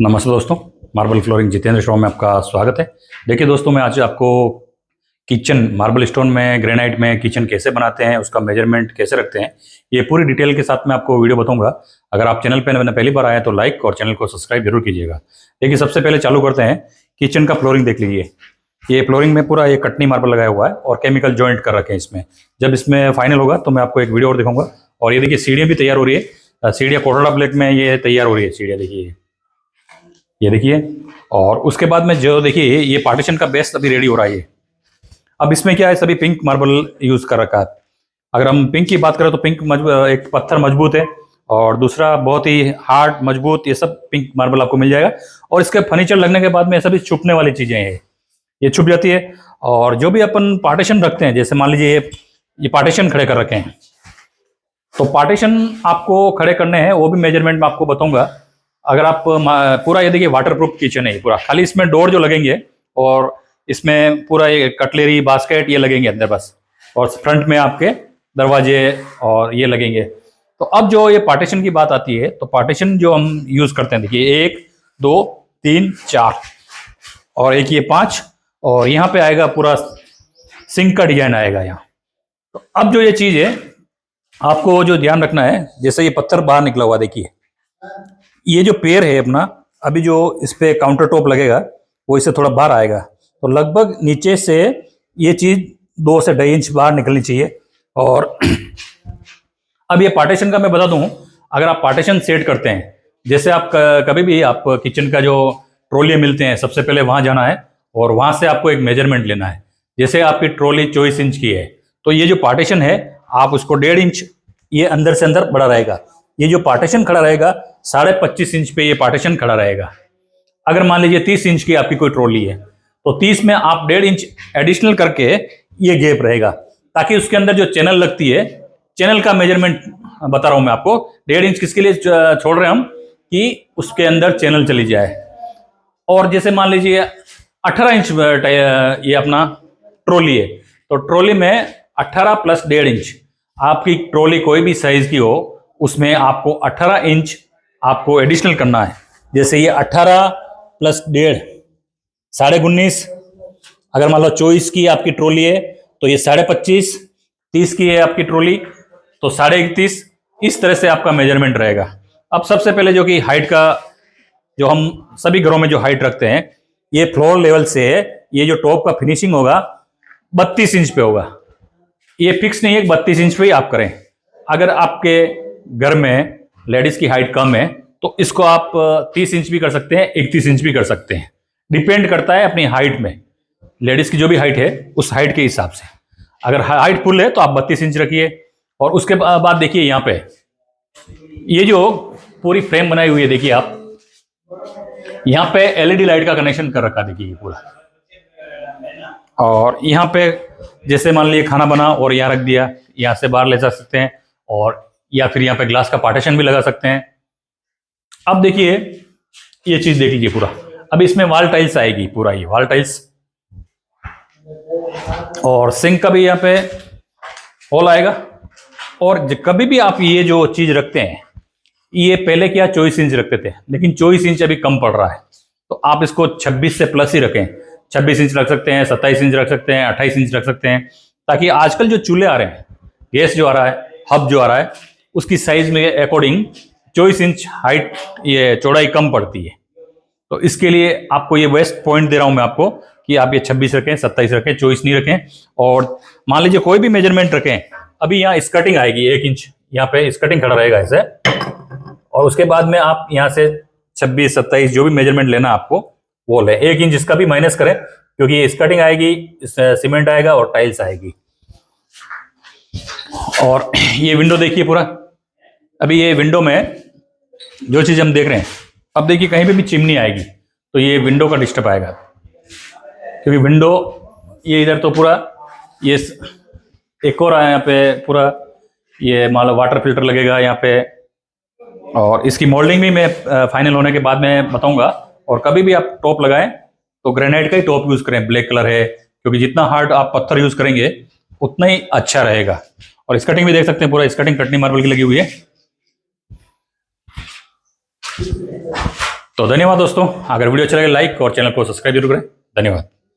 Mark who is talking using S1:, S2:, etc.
S1: नमस्ते दोस्तों, marble flooring Jitendra show में आपका स्वागत है। देखिए दोस्तों, मैं आज आपको किचन मार्बल स्टोन में ग्रेनाइट में किचन कैसे बनाते हैं, उसका मेजरमेंट कैसे रखते हैं, ये पूरी डिटेल के साथ मैं आपको वीडियो बताऊंगा। अगर आप चैनल पर मैंने पहली बार आए तो लाइक और चैनल को सब्सक्राइब जरूर कीजिएगा। देखिए सबसे पहले चालू करते हैं। किचन का फ्लोरिंग देख लीजिए। ये फ्लोरिंग में पूरा ये कटनी मार्बल लगाया हुआ है और केमिकल जॉइंट कर रखे हैं इसमें। जब इसमें फाइनल होगा तो मैं आपको एक वीडियो और दिखाऊंगा। और ये देखिए सीढ़ियाँ भी तैयार हो रही है। सीढ़ियाँ कोटड़ा ब्लैक में ये तैयार हो रही है सीढ़ियाँ, देखिए ये देखिए। और उसके बाद में जो देखिए ये पार्टीशन का बेस अभी रेडी हो रहा है। ये अब इसमें क्या है, सभी पिंक मार्बल यूज कर रखा है। अगर हम पिंक की बात करें तो पिंक एक पत्थर मजबूत है और दूसरा बहुत ही हार्ड मजबूत, ये सब पिंक मार्बल आपको मिल जाएगा। और इसके फर्नीचर लगने के बाद में सभी छुपने वाली चीजें हैं, ये छुप जाती है। और जो भी अपन पार्टीशन रखते हैं, जैसे मान लीजिए ये पार्टीशन खड़े कर रखे हैं, तो पार्टीशन आपको खड़े करने हैं, वो भी मेजरमेंट में आपको बताऊंगा। अगर आप पूरा ये देखिए वाटरप्रूफ किचन है पूरा, खाली इसमें डोर जो लगेंगे और इसमें पूरा ये कटलेरी बास्केट ये लगेंगे अंदर बस, और फ्रंट में आपके दरवाजे और ये लगेंगे। तो अब जो ये पार्टीशन की बात आती है, तो पार्टीशन जो हम यूज करते हैं, देखिए 1 2 3 4 और एक ये 5, और यहाँ पे आएगा पूरा सिंक का डिजाइन आएगा यहाँ। तो अब जो ये चीज है आपको जो ध्यान रखना है, जैसे ये पत्थर बाहर निकला हुआ देखिए, ये जो पेड़ है अपना, अभी जो इस पे काउंटर टॉप लगेगा वो इससे थोड़ा बाहर आएगा, तो लगभग नीचे से ये चीज 2 से 2.5 इंच बाहर निकलनी चाहिए। और अब ये पार्टीशन का मैं बता दूं, अगर आप पार्टीशन सेट करते हैं, जैसे आप कभी भी आप किचन का जो ट्रॉली मिलते हैं, सबसे पहले वहां जाना है और वहां से आपको एक मेजरमेंट लेना है। जैसे आपकी ट्रॉली 24 इंच की है, तो ये जो पार्टीशन है आप उसको 1.5 इंच ये अंदर से अंदर बड़ा रहेगा। ये जो पार्टीशन खड़ा रहेगा 25.5 इंच पे ये पार्टीशन खड़ा रहेगा। अगर मान लीजिए 30 इंच की आपकी कोई ट्रॉली है, तो 30 में आप 1.5 इंच एडिशनल करके ये गैप रहेगा, ताकि उसके अंदर जो चैनल लगती है, चैनल का मेजरमेंट बता रहा हूं मैं आपको। 1.5 इंच किसके लिए छोड़ रहे हैं हम, कि उसके अंदर चैनल चली जाए। और जैसे मान लीजिए 18 इंच ये अपना ट्रॉली है, तो ट्रॉली में 18 प्लस 1.5 इंच, आपकी ट्रॉली कोई भी साइज की हो उसमें आपको 18 इंच आपको एडिशनल करना है। जैसे ये 18 प्लस 1.5 19.5। अगर मान लो 24 की आपकी ट्रॉली है तो ये 25.5, 30 की है आपकी ट्रॉली तो 31.5। इस तरह से आपका मेजरमेंट रहेगा। अब सबसे पहले जो कि हाइट का, जो हम सभी घरों में जो हाइट रखते हैं, ये फ्लोर लेवल से ये जो टॉप का फिनिशिंग होगा 32 इंच पे होगा। ये फिक्स नहीं है 32 इंच पे ही आप करें। अगर आपके घर में लेडीज की हाइट कम है तो इसको आप 30 इंच भी कर सकते हैं, 31 इंच भी कर सकते हैं। डिपेंड करता है अपनी हाइट में, लेडीज की जो भी हाइट है उस हाइट के हिसाब से। अगर हाइट फुल है तो आप 32 इंच रखिए। और उसके बाद देखिए यहाँ पे ये जो पूरी फ्रेम बनाई हुई है, देखिए आप यहाँ पे एलईडी लाइट का कनेक्शन कर रखा, देखिए पूरा। और यहाँ पे जैसे मान लीजिए खाना बना और यहाँ रख दिया, यहाँ से बाहर ले जा सकते हैं, और या फिर यहाँ पे ग्लास का पार्टीशन भी लगा सकते हैं। अब देखिए ये चीज देख लीजिए पूरा। अब इसमें वॉल टाइल्स आएगी, पूरा ये वॉल टाइल्स, और सिंक का भी यहाँ पे होल आएगा। और कभी भी आप ये जो चीज रखते हैं, ये पहले क्या 24 इंच रखते थे, लेकिन 24 इंच अभी कम पड़ रहा है, तो आप इसको 26 से प्लस ही रखें। 26 इंच रख सकते हैं, 27 इंच रख सकते हैं, 28 इंच रख सकते हैं, ताकि आजकल जो चूल्हे आ रहे हैं, गैस जो आ रहा है, हब जो आ रहा है, उसकी साइज में अकॉर्डिंग 24 इंच हाइट ये चौड़ाई कम पड़ती है। तो इसके लिए आपको ये बेस्ट पॉइंट दे रहा हूं मैं आपको, कि आप ये 26 रखें, 27 रखें, 24 नहीं रखें। और मान लीजिए कोई भी मेजरमेंट रखें, अभी यहाँ स्कर्टिंग आएगी 1 इंच, यहाँ पे स्कर्टिंग खड़ा रहेगा ऐसे, और उसके बाद में आप यहाँ से 26 27 जो भी मेजरमेंट लेना आपको वो ले। 1 इंच इसका भी माइनस करें, क्योंकि ये स्कर्टिंग आएगी, सीमेंट आएगा और टाइल्स आएगी। और ये विंडो देखिए पूरा। अभी ये विंडो में जो चीज हम देख रहे हैं, अब देखिए कहीं पे भी चिमनी आएगी तो ये विंडो का डिस्टर्ब आएगा, क्योंकि विंडो ये इधर तो पूरा ये एक और यहाँ पे पूरा ये मान लो वाटर फिल्टर लगेगा यहाँ पे। और इसकी मोल्डिंग भी मैं फाइनल होने के बाद में बताऊंगा। और कभी भी आप टॉप लगाएं तो ग्रेनाइट का ही टॉप यूज करें, ब्लैक कलर है, क्योंकि जितना हार्ड आप पत्थर यूज करेंगे उतना ही अच्छा रहेगा। और स्कर्टिंग भी देख सकते हैं, पूरा स्कर्टिंग कटनी मार्बल की लगी हुई है। तो धन्यवाद दोस्तों, अगर वीडियो अच्छा लगे लाइक और चैनल को सब्सक्राइब जरूर करें। धन्यवाद।